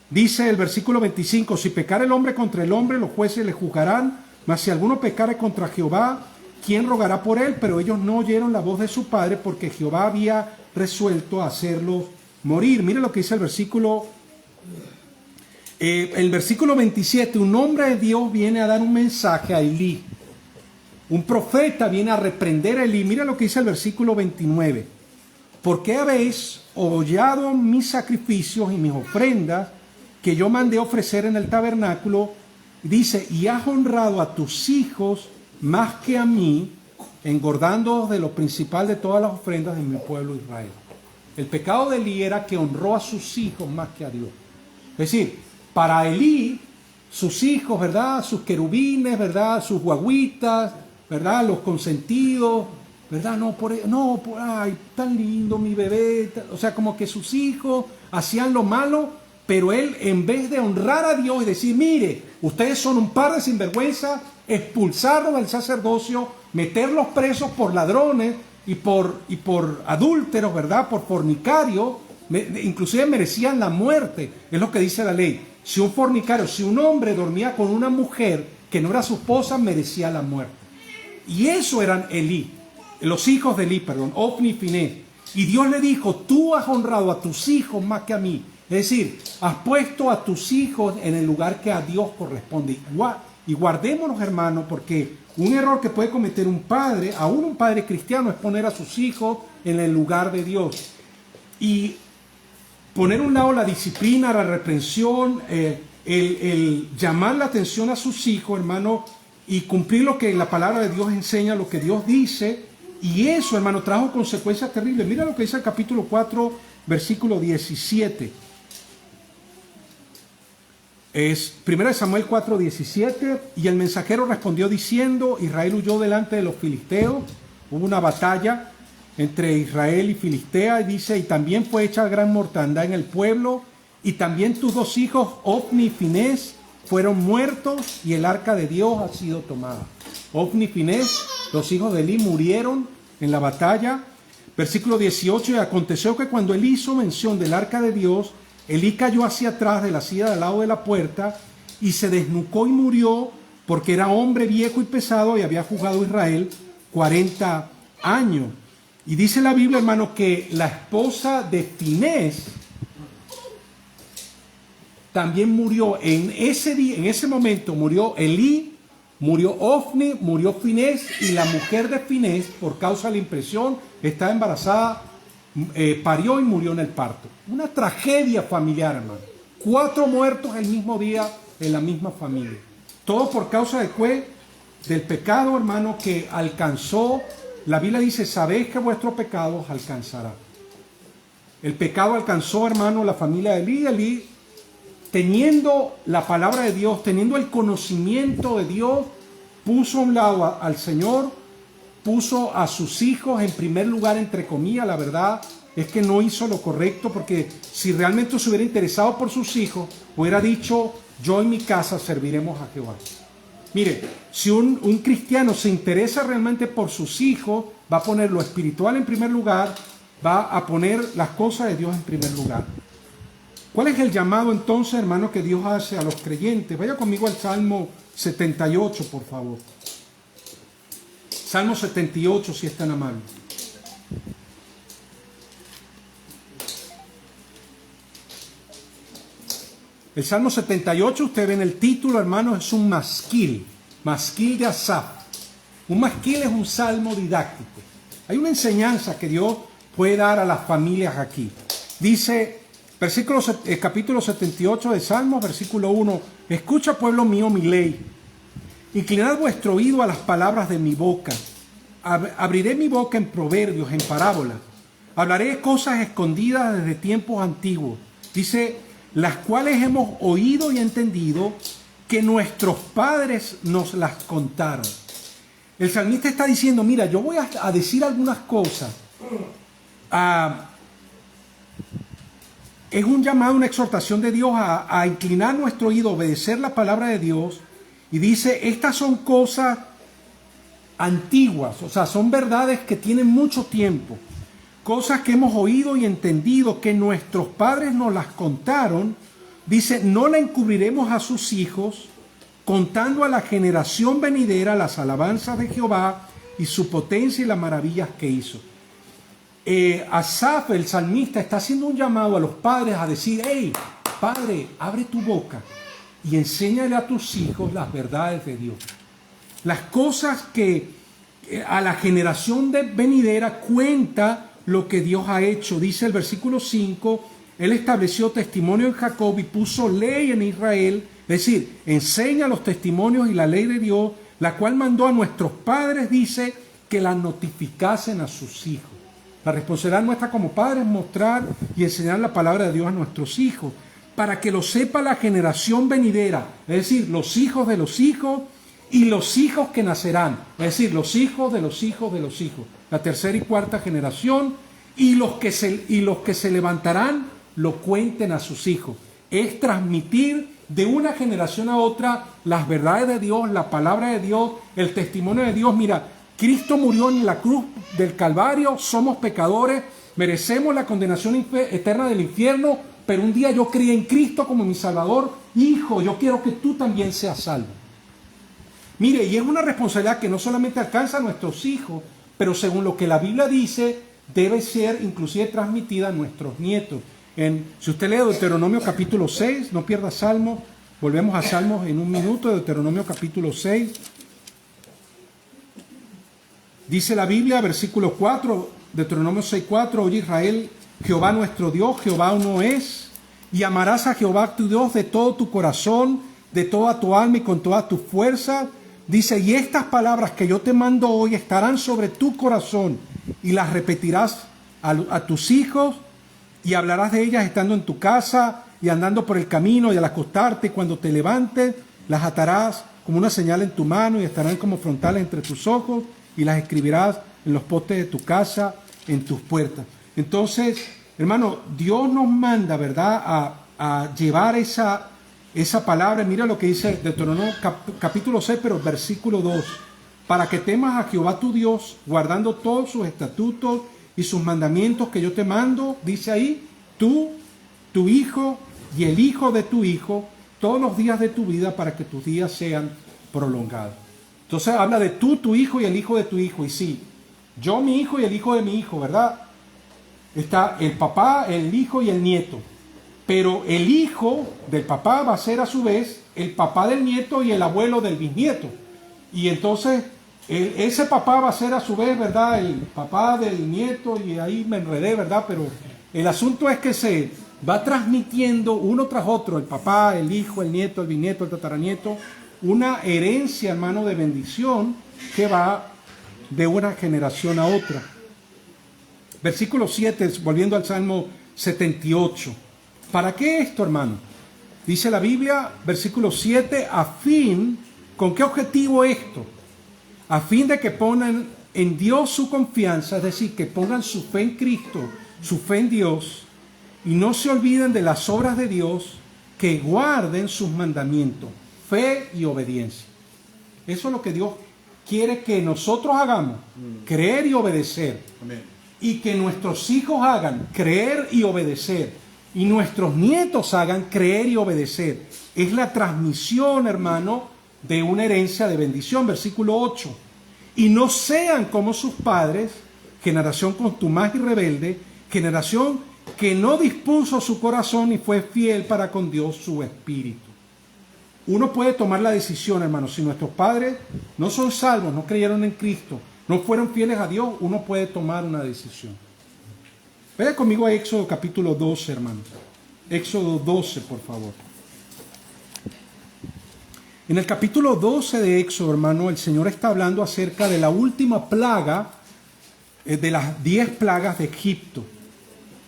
Dice el versículo 25, si pecare el hombre contra el hombre, los jueces le juzgarán, mas si alguno pecare contra Jehová, ¿quién rogará por él? Pero ellos no oyeron la voz de su padre, porque Jehová había resuelto hacerlos morir. Mire lo que dice el versículo 27, un hombre de Dios viene a dar un mensaje a Elí. Un profeta viene a reprender a Elí. Mira lo que dice el versículo 29. ¿Por qué habéis hollado mis sacrificios y mis ofrendas que yo mandé ofrecer en el tabernáculo? Dice, y has honrado a tus hijos más que a mí, engordando de lo principal de todas las ofrendas de mi pueblo Israel. El pecado de Elí era que honró a sus hijos más que a Dios. Es decir, para Elí, sus hijos, ¿verdad? Sus querubines, ¿verdad? Sus guaguitas, ¿verdad? Los consentidos, ¿verdad? Ay, tan lindo mi bebé. O sea, como que sus hijos hacían lo malo, pero él, en vez de honrar a Dios y decir, mire, ustedes son un par de sinvergüenza, expulsarlos del sacerdocio, meterlos presos por ladrones y por adúlteros, ¿verdad? Por fornicarios, inclusive merecían la muerte. Es lo que dice la ley. Si un fornicario, si un hombre dormía con una mujer que no era su esposa, merecía la muerte. Y eso eran los hijos de Elí, Ofni y Finés. Y Dios le dijo, tú has honrado a tus hijos más que a mí. Es decir, has puesto a tus hijos en el lugar que a Dios corresponde. Y guardémonos, hermanos, porque un error que puede cometer un padre, aún un padre cristiano, es poner a sus hijos en el lugar de Dios. Y poner a un lado la disciplina, la reprensión, el llamar la atención a sus hijos, hermano, y cumplir lo que la palabra de Dios enseña, lo que Dios dice. Y eso, hermano, trajo consecuencias terribles. Mira lo que dice el capítulo 4, versículo 17. Es 1 Samuel 4, 17. Y el mensajero respondió diciendo, Israel huyó delante de los filisteos. Hubo una batalla entre Israel y Filistea, y dice, y también fue hecha gran mortandad en el pueblo, y también tus dos hijos, Ofni y Finés, fueron muertos, y el arca de Dios ha sido tomada. Ofni y Finés, los hijos de Elí, murieron en la batalla. Versículo 18, y aconteció que cuando Elí hizo mención del arca de Dios, Elí cayó hacia atrás de la silla del lado de la puerta, y se desnucó y murió, porque era hombre viejo y pesado, y había juzgado a Israel 40 años. Y dice la Biblia, hermano, que la esposa de Finés también murió en ese día, en ese momento murió Elí, murió Ofni, murió Finés, y la mujer de Finés, por causa de la impresión, estaba embarazada, parió y murió en el parto. Una tragedia familiar, hermano. 4 muertos el mismo día en la misma familia. Todo por causa del pecado, hermano, que alcanzó La Biblia dice, sabéis que vuestros pecados alcanzará. El pecado alcanzó, hermano, la familia de Elí. Elí, teniendo la palabra de Dios, teniendo el conocimiento de Dios, puso a un lado al Señor, puso a sus hijos en primer lugar, entre comillas. La verdad es que no hizo lo correcto, porque si realmente se hubiera interesado por sus hijos, hubiera dicho, yo y mi casa serviremos a Jehová. Mire, si un cristiano se interesa realmente por sus hijos, va a poner lo espiritual en primer lugar, va a poner las cosas de Dios en primer lugar. ¿Cuál es el llamado entonces, hermano, que Dios hace a los creyentes? Vaya conmigo al Salmo 78, por favor. Salmo 78, si es tan amable. El Salmo 78, usted ve en el título, hermano, es un masquil de Asaf. Un masquil es un salmo didáctico. Hay una enseñanza que Dios puede dar a las familias aquí. Dice, capítulo 78 de Salmos, versículo 1, escucha, pueblo mío, mi ley. Inclinad vuestro oído a las palabras de mi boca. Abriré mi boca en proverbios, en parábolas. Hablaré cosas escondidas desde tiempos antiguos. Dice, las cuales hemos oído y entendido, que nuestros padres nos las contaron. El salmista está diciendo, mira, yo voy a decir algunas cosas. Es un llamado, una exhortación de Dios a inclinar nuestro oído, obedecer la palabra de Dios. Y dice, estas son cosas antiguas, o sea, son verdades que tienen mucho tiempo. Cosas que hemos oído y entendido, que nuestros padres nos las contaron. Dice, no la encubriremos a sus hijos, contando a la generación venidera las alabanzas de Jehová y su potencia y las maravillas que hizo. Asaf, el salmista, está haciendo un llamado a los padres a decir, hey, padre, abre tu boca y enséñale a tus hijos las verdades de Dios. Las cosas que a la generación venidera cuenta lo que Dios ha hecho. Dice el versículo 5, Él estableció testimonio en Jacob y puso ley en Israel. Es decir, enseña los testimonios y la ley de Dios, la cual mandó a nuestros padres, dice, que la notificasen a sus hijos. La responsabilidad nuestra como padres es mostrar y enseñar la palabra de Dios a nuestros hijos, para que lo sepa la generación venidera, es decir, los hijos de los hijos y los hijos que nacerán, es decir, los hijos de los hijos de los hijos, la tercera y cuarta generación, y los que se levantarán lo cuenten a sus hijos. Es transmitir de una generación a otra las verdades de Dios, la palabra de Dios, el testimonio de Dios. Mira, Cristo murió en la cruz del Calvario, somos pecadores, merecemos la condenación eterna del infierno, pero un día yo creí en Cristo como mi Salvador. Hijo, yo quiero que tú también seas salvo. Mire, y es una responsabilidad que no solamente alcanza a nuestros hijos, pero según lo que la Biblia dice, debe ser inclusive transmitida a nuestros nietos. Si usted lee Deuteronomio capítulo 6, no pierda Salmos, volvemos a Salmos en un minuto, Deuteronomio capítulo 6. Dice la Biblia, versículo 4, Deuteronomio 6:4, oye Israel, Jehová nuestro Dios, Jehová uno es, y amarás a Jehová tu Dios de todo tu corazón, de toda tu alma y con toda tu fuerza. Dice, y estas palabras que yo te mando hoy estarán sobre tu corazón, y las repetirás a tus hijos, y hablarás de ellas estando en tu casa, y andando por el camino, y al acostarte, y cuando te levantes, las atarás como una señal en tu mano, y estarán como frontales entre tus ojos, y las escribirás en los postes de tu casa, en tus puertas. Entonces, hermano, Dios nos manda, ¿verdad?, a llevar esa palabra. Mira lo que dice Deuteronomio capítulo 6, pero versículo 2. Para que temas a Jehová tu Dios, guardando todos sus estatutos y sus mandamientos que yo te mando, dice ahí, tú, tu hijo y el hijo de tu hijo, todos los días de tu vida, para que tus días sean prolongados. Entonces habla de tú, tu hijo y el hijo de tu hijo. Y sí, yo, mi hijo y el hijo de mi hijo, ¿verdad? Está el papá, el hijo y el nieto. Pero el hijo del papá va a ser a su vez el papá del nieto y el abuelo del bisnieto. Y entonces ese papá va a ser a su vez, ¿verdad?, el papá del nieto, y ahí me enredé, ¿verdad? Pero el asunto es que se va transmitiendo uno tras otro, el papá, el hijo, el nieto, el bisnieto, el tataranieto, una herencia, hermano, de bendición que va de una generación a otra. Versículo 7, volviendo al Salmo 78. ¿Para qué esto, hermano? Dice la Biblia, versículo 7, ¿con qué objetivo esto? A fin de que pongan en Dios su confianza, es decir, que pongan su fe en Cristo, su fe en Dios, y no se olviden de las obras de Dios, que guarden sus mandamientos, fe y obediencia. Eso es lo que Dios quiere que nosotros hagamos, creer y obedecer. Amén. Y que nuestros hijos hagan, creer y obedecer. Y nuestros nietos hagan, creer y obedecer. Es la transmisión, hermano, de una herencia de bendición. Versículo 8. Y no sean como sus padres, generación contumaz y rebelde, generación que no dispuso su corazón y fue fiel para con Dios su espíritu. Uno puede tomar la decisión, hermano, si nuestros padres no son salvos, no creyeron en Cristo, no fueron fieles a Dios, uno puede tomar una decisión. Vaya conmigo a Éxodo capítulo 12, hermano. Éxodo 12, por favor. En el capítulo 12 de Éxodo, hermano, el Señor está hablando acerca de la última plaga, de las 10 plagas de Egipto.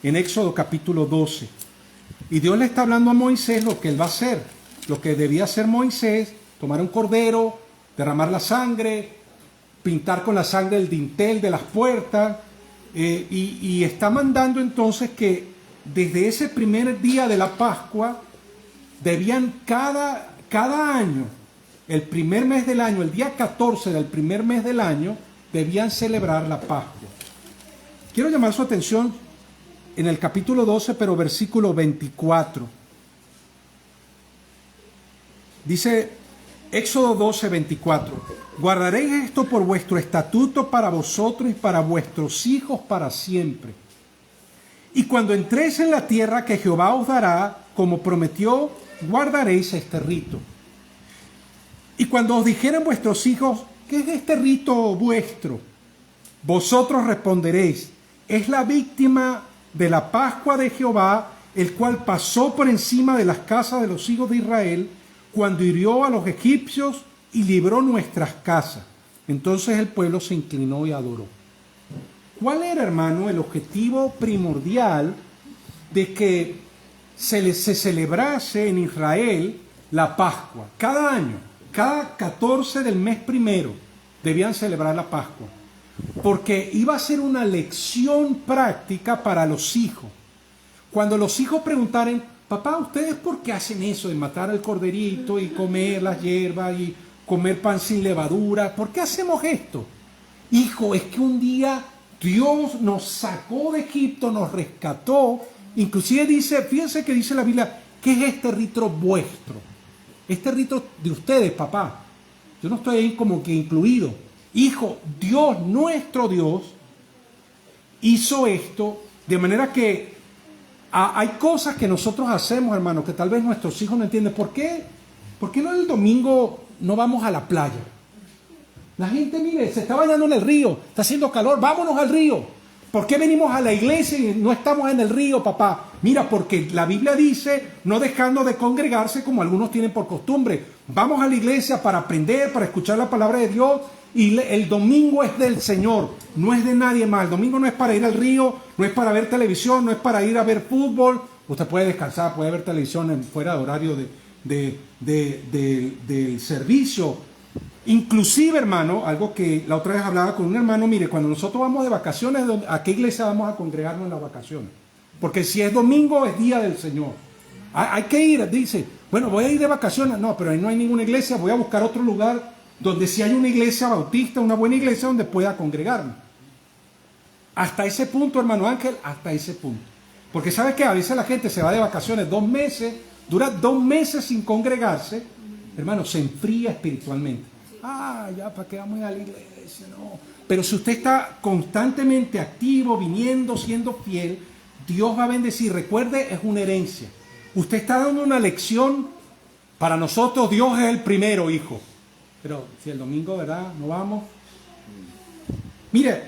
En Éxodo capítulo 12. Y Dios le está hablando a Moisés lo que él va a hacer. Lo que debía hacer Moisés, tomar un cordero, derramar la sangre, pintar con la sangre el dintel de las puertas, y está mandando entonces que desde ese primer día de la Pascua debían cada año, el primer mes del año, el día 14 del primer mes del año, debían celebrar la Pascua. Quiero llamar su atención en el capítulo 12, pero versículo 24. Dice Éxodo 12, 24. Guardaréis esto por vuestro estatuto para vosotros y para vuestros hijos para siempre. Y cuando entréis en la tierra que Jehová os dará, como prometió, guardaréis este rito. Y cuando os dijeren vuestros hijos, ¿qué es este rito vuestro? Vosotros responderéis, es la víctima de la Pascua de Jehová, el cual pasó por encima de las casas de los hijos de Israel, cuando hirió a los egipcios y libró nuestras casas. Entonces el pueblo se inclinó y adoró. ¿Cuál era, hermano, el objetivo primordial de que se celebrase en Israel la Pascua? Cada año, cada 14 del mes primero, debían celebrar la Pascua. Porque iba a ser una lección práctica para los hijos. Cuando los hijos preguntaran, papá, ¿ustedes por qué hacen eso de matar al corderito y comer las hierbas y comer pan sin levadura? ¿Por qué hacemos esto? Hijo, es que un día Dios nos sacó de Egipto, nos rescató. Inclusive dice, fíjense que dice la Biblia, ¿qué es este rito vuestro? Este rito de ustedes, papá. Yo no estoy ahí como que incluido. Hijo, Dios, nuestro Dios, hizo esto de manera que hay cosas que nosotros hacemos, hermano, que tal vez nuestros hijos no entienden. ¿Por qué? ¿Por qué no el domingo no vamos a la playa? La gente, mire, se está bañando en el río, está haciendo calor, vámonos al río. ¿Por qué venimos a la iglesia y no estamos en el río, papá? Mira, porque la Biblia dice, no dejando de congregarse como algunos tienen por costumbre. Vamos a la iglesia para aprender, para escuchar la palabra de Dios. Y el domingo es del Señor, no es de nadie más. El domingo no es para ir al río, no es para ver televisión, no es para ir a ver fútbol. Usted puede descansar, puede ver televisión fuera de horario del servicio. Inclusive, hermano, algo que la otra vez hablaba con un hermano, mire, cuando nosotros vamos de vacaciones, ¿a qué iglesia vamos a congregarnos en las vacaciones? Porque si es domingo, es día del Señor. Hay que ir, dice, bueno, voy a ir de vacaciones. No, pero ahí no hay ninguna iglesia, voy a buscar otro lugar donde sí hay una iglesia bautista, una buena iglesia donde pueda congregarme. Hasta ese punto, hermano Ángel, hasta ese punto. Porque ¿sabes qué? A veces la gente se va de vacaciones 2 meses, dura 2 meses sin congregarse, hermano, se enfría espiritualmente. Ya, ¿para qué vamos a la iglesia? No. Pero si usted está constantemente activo, viniendo, siendo fiel, Dios va a bendecir. Recuerde, es una herencia. Usted está dando una lección. Para nosotros Dios es el primero, hijo. Pero si el domingo, ¿verdad? No vamos. Mire,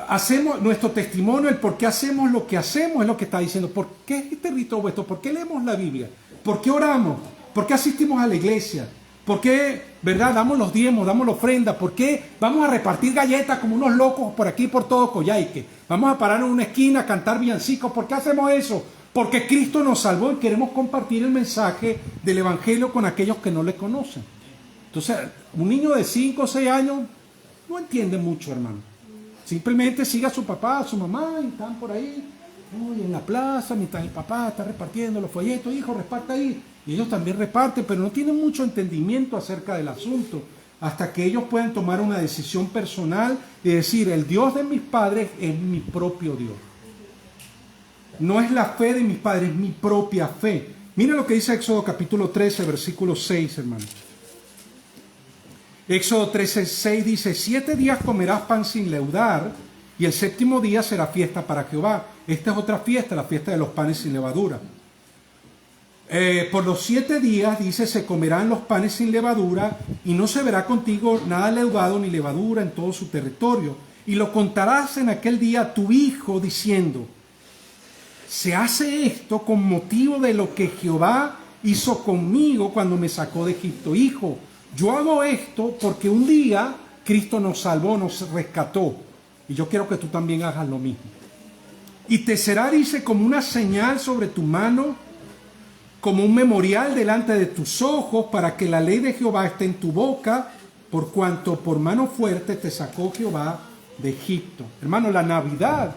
hacemos nuestro testimonio, el por qué hacemos lo que hacemos es lo que está diciendo. ¿Por qué es este rito vuestro? ¿Por qué leemos la Biblia? ¿Por qué oramos? ¿Por qué asistimos a la iglesia? ¿Por qué, verdad, damos los diezmos, damos la ofrenda? ¿Por qué vamos a repartir galletas como unos locos por aquí, por todo Coyhaique? Vamos a parar en una esquina a cantar villancicos. ¿Por qué hacemos eso? Porque Cristo nos salvó y queremos compartir el mensaje del Evangelio con aquellos que no le conocen. Entonces, un niño de 5 o 6 años no entiende mucho, hermano. Simplemente sigue a su papá, a su mamá, y están por ahí, en la plaza, mientras el papá está repartiendo los folletos. Hijo, reparte ahí. Y ellos también reparten, pero no tienen mucho entendimiento acerca del asunto, hasta que ellos puedan tomar una decisión personal y decir, el Dios de mis padres es mi propio Dios. No es la fe de mis padres, es mi propia fe. Mira lo que dice Éxodo capítulo 13, versículo 6, hermano. Éxodo 13, 6 dice, 7 días comerás pan sin leudar, y el 7º día será fiesta para Jehová. Esta es otra fiesta, la fiesta de los panes sin levadura. Por los 7 días, dice, se comerán los panes sin levadura, y no se verá contigo nada leudado ni levadura en todo su territorio. Y lo contarás en aquel día a tu hijo, diciendo, se hace esto con motivo de lo que Jehová hizo conmigo cuando me sacó de Egipto. Hijo, yo hago esto porque un día Cristo nos salvó, nos rescató. Y yo quiero que tú también hagas lo mismo. Y te será, dice, como una señal sobre tu mano, como un memorial delante de tus ojos, para que la ley de Jehová esté en tu boca, por cuanto por mano fuerte te sacó Jehová de Egipto. Hermano, la Navidad,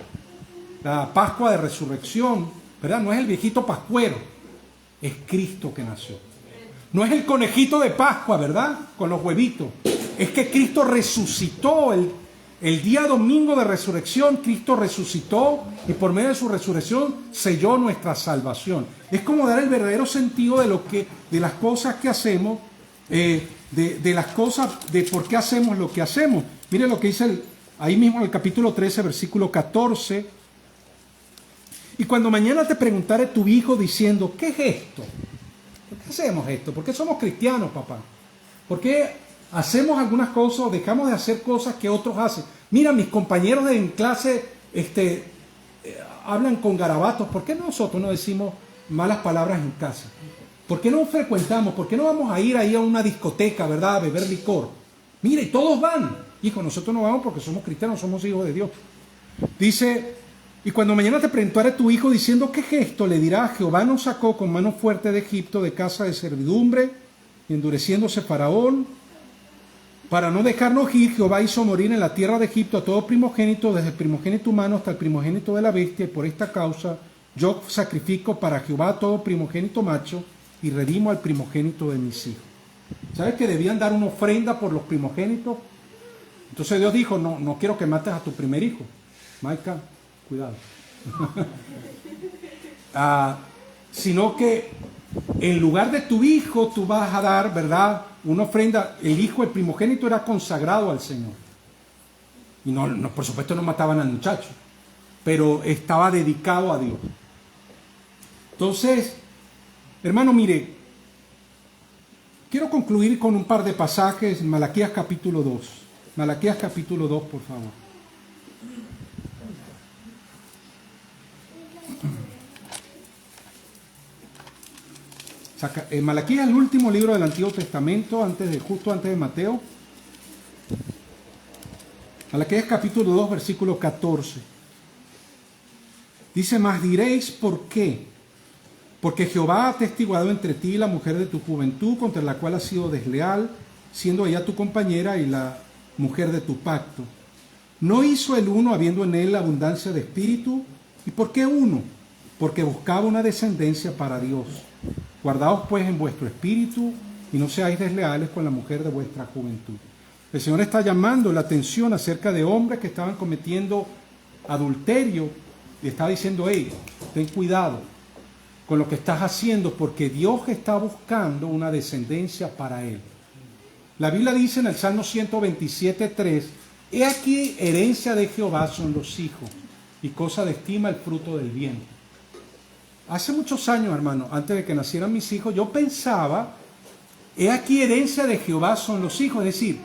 la Pascua de Resurrección, ¿verdad? No es el viejito pascuero, es Cristo que nació. No es el conejito de Pascua, ¿verdad? Con los huevitos. Es que Cristo resucitó el día domingo de resurrección. Cristo resucitó y por medio de su resurrección selló nuestra salvación. Es como dar el verdadero sentido de las cosas que hacemos, de las cosas, de por qué hacemos lo que hacemos. Mire lo que dice ahí mismo en el capítulo 13, versículo 14. Y cuando mañana te preguntare tu hijo diciendo, ¿qué es esto? ¿Por qué hacemos esto? ¿Por qué somos cristianos, papá? ¿Por qué hacemos algunas cosas o dejamos de hacer cosas que otros hacen? Mira, mis compañeros en clase hablan con garabatos. ¿Por qué nosotros no decimos malas palabras en casa? ¿Por qué no frecuentamos? ¿Por qué no vamos a ir ahí a una discoteca, verdad, a beber licor? Mire, todos van. Hijo, nosotros no vamos porque somos cristianos, somos hijos de Dios. Dice, y cuando mañana te preguntare tu hijo diciendo, ¿qué es esto? Le dirá, Jehová nos sacó con mano fuerte de Egipto, de casa de servidumbre, y endureciéndose Faraón, para no dejarnos ir, Jehová hizo morir en la tierra de Egipto a todo primogénito, desde el primogénito humano hasta el primogénito de la bestia, y por esta causa yo sacrifico para Jehová a todo primogénito macho, y redimo al primogénito de mis hijos. ¿Sabes que debían dar una ofrenda por los primogénitos? Entonces Dios dijo, no quiero que mates a tu primer hijo. Maica, cuidado. Sino que en lugar de tu hijo tú vas a dar, ¿verdad?, una ofrenda. El hijo, el primogénito, era consagrado al Señor. Y no, por supuesto no mataban al muchacho, pero estaba dedicado a Dios. Entonces, hermano, mire, quiero concluir con un par de pasajes. Malaquías capítulo 2. Malaquías capítulo 2, por favor. Malaquías es el último libro del Antiguo Testamento, justo antes de Mateo. Malaquías capítulo 2, versículo 14. Dice, mas diréis, ¿por qué? Porque Jehová ha atestiguado entre ti la mujer de tu juventud, contra la cual has sido desleal, siendo ella tu compañera y la mujer de tu pacto. ¿No hizo el uno, habiendo en él abundancia de espíritu? ¿Y por qué uno? Porque buscaba una descendencia para Dios. Guardaos pues en vuestro espíritu y no seáis desleales con la mujer de vuestra juventud. El Señor está llamando la atención acerca de hombres que estaban cometiendo adulterio y está diciendo, hey, ten cuidado con lo que estás haciendo, porque Dios está buscando una descendencia para Él. La Biblia dice en el Salmo 127:3, he aquí herencia de Jehová son los hijos, y cosa de estima el fruto del vientre. Hace muchos años, hermano, antes de que nacieran mis hijos, yo pensaba, he aquí herencia de Jehová son los hijos, es decir,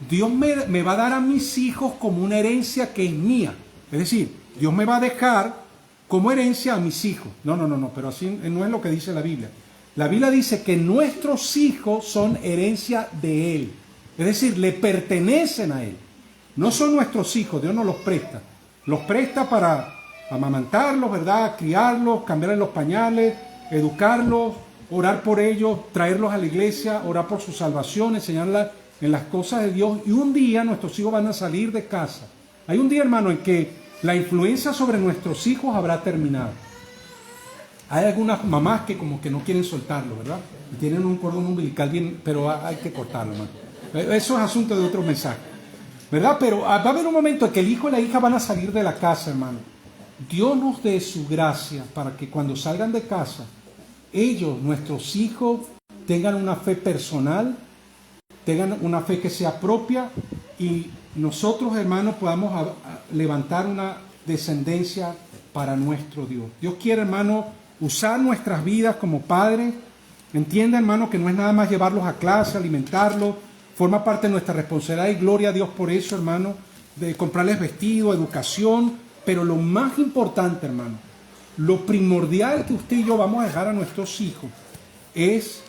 Dios me va a dar a mis hijos como una herencia que es mía. Es decir, Dios me va a dejar como herencia a mis hijos. No, pero así no es lo que dice la Biblia. La Biblia dice que nuestros hijos son herencia de Él. Es decir, le pertenecen a Él. No son nuestros hijos, Dios nos los presta. Los presta para amamantarlos, ¿verdad? Criarlos, cambiarles los pañales, educarlos, orar por ellos, traerlos a la iglesia, orar por su salvación, enseñarles en las cosas de Dios. Y un día nuestros hijos van a salir de casa. Hay un día, hermano, en que la influencia sobre nuestros hijos habrá terminado. Hay algunas mamás que como que no quieren soltarlo, ¿verdad? Tienen un cordón umbilical bien, pero hay que cortarlo, hermano. Eso es asunto de otro mensaje, ¿verdad? Pero va a haber un momento en que el hijo y la hija van a salir de la casa, hermano. Dios nos dé su gracia para que cuando salgan de casa, ellos, nuestros hijos, tengan una fe personal, tengan una fe que sea propia y nosotros, hermanos, podamos levantar una descendencia para nuestro Dios. Dios quiere, hermano, usar nuestras vidas como padres. Entienda, hermano, que no es nada más llevarlos a clase, alimentarlos. Forma parte de nuestra responsabilidad y gloria a Dios por eso, hermano, de comprarles vestido, educación. Pero lo más importante, hermano, lo primordial que usted y yo vamos a dejar a nuestros hijos es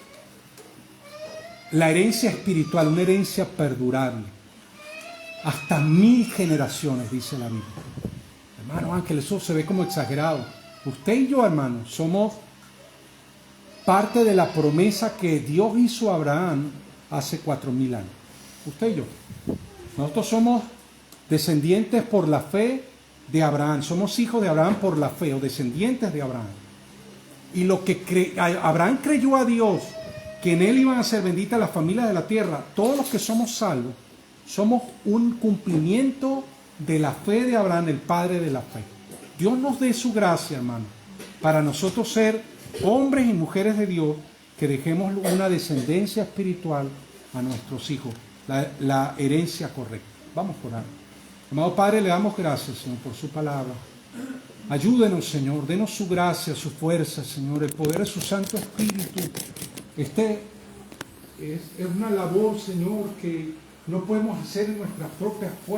la herencia espiritual, una herencia perdurable. Hasta 1000 generaciones, dice la Biblia. Hermano Ángel, eso se ve como exagerado. Usted y yo, hermano, somos parte de la promesa que Dios hizo a Abraham hace 4000 años. Usted y yo. Nosotros somos descendientes por la fe de Abraham. Somos hijos de Abraham por la fe, o descendientes de Abraham. Y lo que Abraham creyó a Dios, que en él iban a ser benditas las familias de la tierra. Todos los que somos salvos, somos un cumplimiento de la fe de Abraham, el padre de la fe. Dios nos dé su gracia, hermano, para nosotros ser hombres y mujeres de Dios, que dejemos una descendencia espiritual a nuestros hijos, la herencia correcta. Vamos a orar. Amado Padre, le damos gracias, Señor, por su palabra. Ayúdenos, Señor, denos su gracia, su fuerza, Señor, el poder de su Santo Espíritu. Es una labor, Señor, que no podemos hacer en nuestras propias fuerzas.